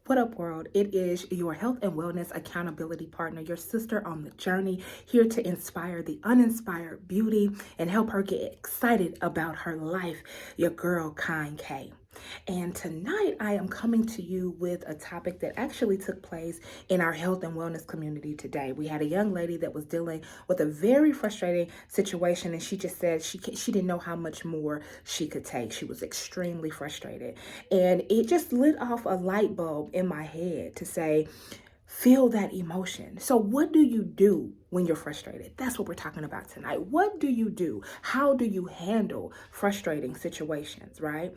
What up, world? It is your health and wellness accountability partner, your sister on the journey, here to inspire the uninspired beauty and help her get excited about her life, your girl, Kind K. And tonight I am coming to you with a topic that actually took place in our health and wellness community today. We had a young lady that was dealing with a very frustrating situation, and she just said she didn't know how much more she could take. She was extremely frustrated. And it just lit off a light bulb in my head to say, feel that emotion. So what do you do when you're frustrated? That's what we're talking about tonight. What do you do? How do you handle frustrating situations, right?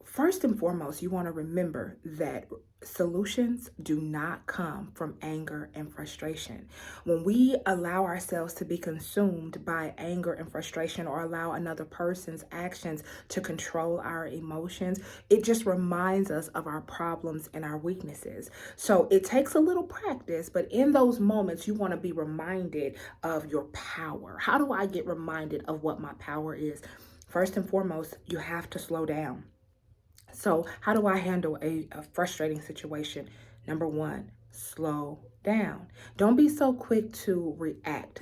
First and foremost, you want to remember that solutions do not come from anger and frustration. When we allow ourselves to be consumed by anger and frustration, or allow another person's actions to control our emotions, it just reminds us of our problems and our weaknesses. So it takes a little practice, but in those moments, you want to be reminded of your power. How do I get reminded of what my power is? First and foremost, you have to slow down. So how do I handle a frustrating situation? Number one, slow down. Don't be so quick to react.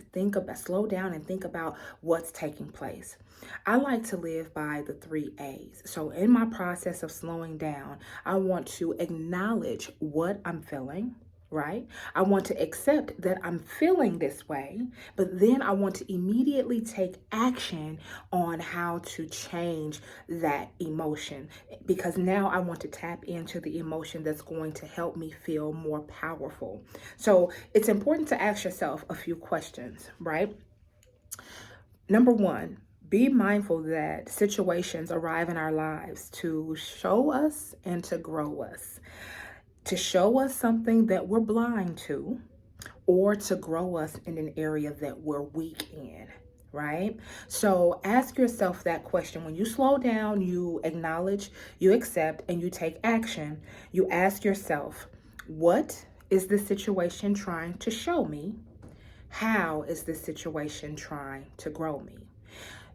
Slow down and think about what's taking place. I like to live by the 3 A's. So in my process of slowing down, I want to acknowledge what I'm feeling, right? I want to accept that I'm feeling this way, but then I want to immediately take action on how to change that emotion, because now I want to tap into the emotion that's going to help me feel more powerful. So it's important to ask yourself a few questions, right? Number one, be mindful that situations arrive in our lives to show us and to grow us, to show us something that we're blind to, or to grow us in an area that we're weak in, right? So ask yourself that question. When you slow down, you acknowledge, you accept, and you take action. You ask yourself, what is this situation trying to show me? How is this situation trying to grow me?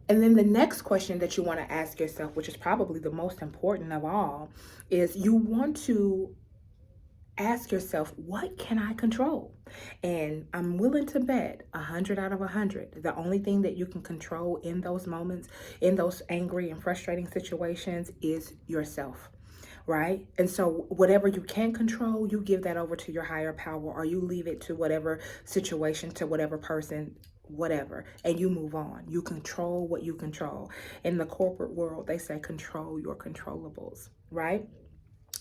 And then the next question that you want to ask yourself, which is probably the most important of all, is you want to ask yourself, what can I control? And I'm willing to bet 100 out of 100, the only thing that you can control in those moments, in those angry and frustrating situations, is yourself, right? And so whatever you can control, you give that over to your higher power, or you leave it to whatever situation, to whatever person, whatever, and you move on. You control what you control. In the corporate world, they say control your controllables, right?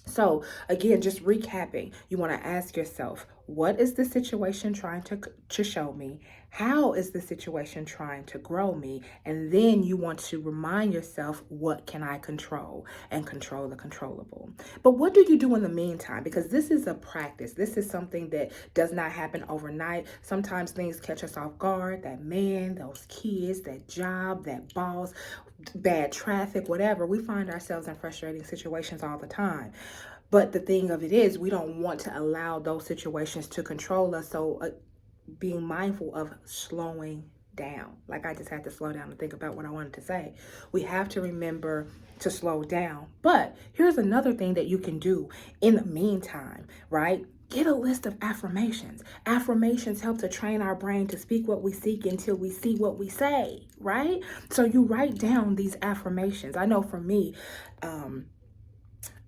So again, just recapping, you want to ask yourself, what is the situation trying to show me? How is the situation trying to grow me? And then you want to remind yourself, what can I control? And control the controllable. But what do you do in the meantime? Because this is a practice. This is something that does not happen overnight. Sometimes things catch us off guard. That man, those kids, that job, that boss, bad traffic, whatever. We find ourselves in frustrating situations all the time. But the thing of it is, we don't want to allow those situations to control us. So being mindful of slowing down. Like, I just had to slow down and think about what I wanted to say. We have to remember to slow down. But here's another thing that you can do in the meantime, right? Get a list of affirmations. Affirmations help to train our brain to speak what we seek until we see what we say, right? So you write down these affirmations. I know for me,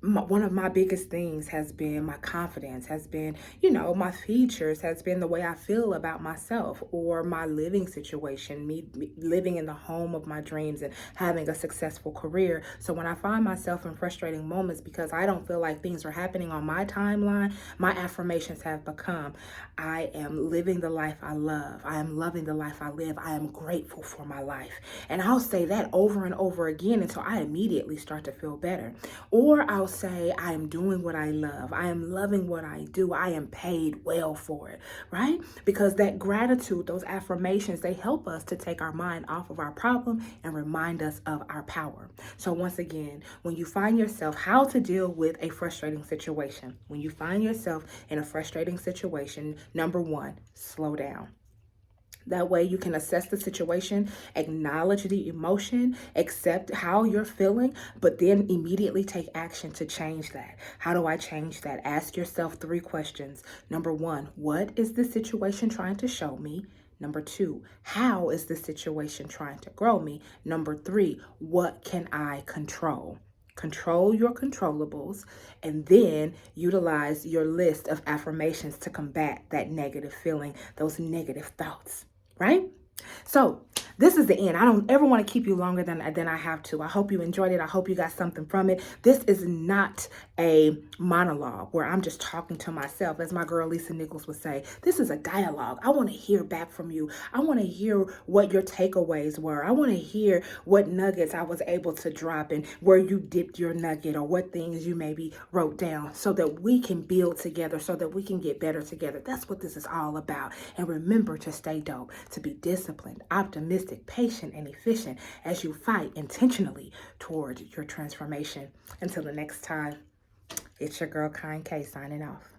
one of my biggest things has been my confidence, has been, my features, has been the way I feel about myself, or my living situation, me living in the home of my dreams and having a successful career. So when I find myself in frustrating moments because I don't feel like things are happening on my timeline, my affirmations have become, I am living the life I love. I am loving the life I live. I am grateful for my life. And I'll say that over and over again until I immediately start to feel better. Or I'll say, I am doing what I love. I am loving what I do. I am paid well for it, right? Because that gratitude, those affirmations, they help us to take our mind off of our problem and remind us of our power. So once again, when you find yourself, how to deal with a frustrating situation. When you find yourself in a frustrating situation, number one, slow down. That way you can assess the situation, acknowledge the emotion, accept how you're feeling, but then immediately take action to change that. How do I change that? Ask yourself 3 questions. Number 1, what is the situation trying to show me? Number 2, how is the situation trying to grow me? Number 3, what can I control? Control your controllables, and then utilize your list of affirmations to combat that negative feeling, those negative thoughts, right? So this is the end. I don't ever want to keep you longer than I have to. I hope you enjoyed it. I hope you got something from it. This is not a monologue where I'm just talking to myself. As my girl Lisa Nichols would say, this is a dialogue. I want to hear back from you. I want to hear what your takeaways were. I want to hear what nuggets I was able to drop and where you dipped your nugget, or what things you maybe wrote down, so that we can build together, so that we can get better together. That's what this is all about. And remember to stay dope, to be disciplined, optimistic, patient, and efficient as you fight intentionally toward your transformation. Until the next time, it's your girl Kind K signing off.